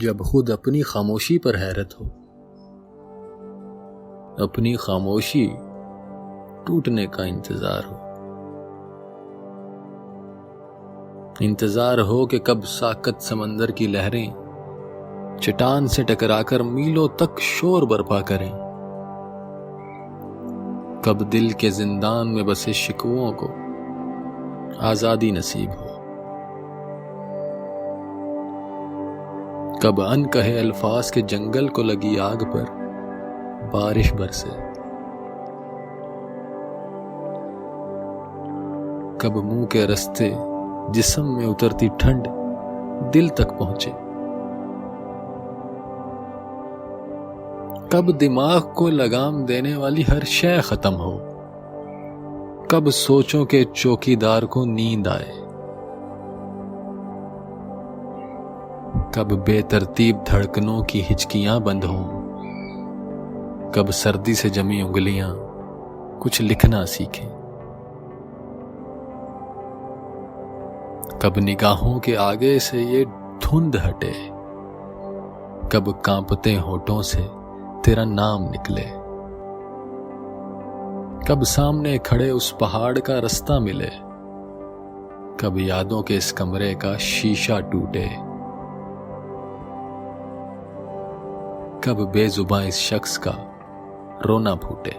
جب خود اپنی خاموشی پر حیرت ہو، اپنی خاموشی ٹوٹنے کا انتظار ہو، انتظار ہو کہ کب ساکت سمندر کی لہریں چٹان سے ٹکرا کر میلوں تک شور برپا کریں، کب دل کے زندان میں بسے شکووں کو آزادی نصیب ہو، کب ان کہے الفاظ کے جنگل کو لگی آگ پر بارش برسے، کب منہ کے رستے جسم میں اترتی ٹھنڈ دل تک پہنچے، کب دماغ کو لگام دینے والی ہر شے ختم ہو، کب سوچوں کے چوکیدار کو نیند آئے، کب بے ترتیب دھڑکنوں کی ہچکیاں بند ہوں، کب سردی سے جمی انگلیاں کچھ لکھنا سیکھیں، کب نگاہوں کے آگے سے یہ دھند ہٹے، کب کانپتے ہونٹوں سے تیرا نام نکلے، کب سامنے کھڑے اس پہاڑ کا رستہ ملے، کب یادوں کے اس کمرے کا شیشہ ٹوٹے، کب بے زباں اس شخص کا رونا پھوٹے۔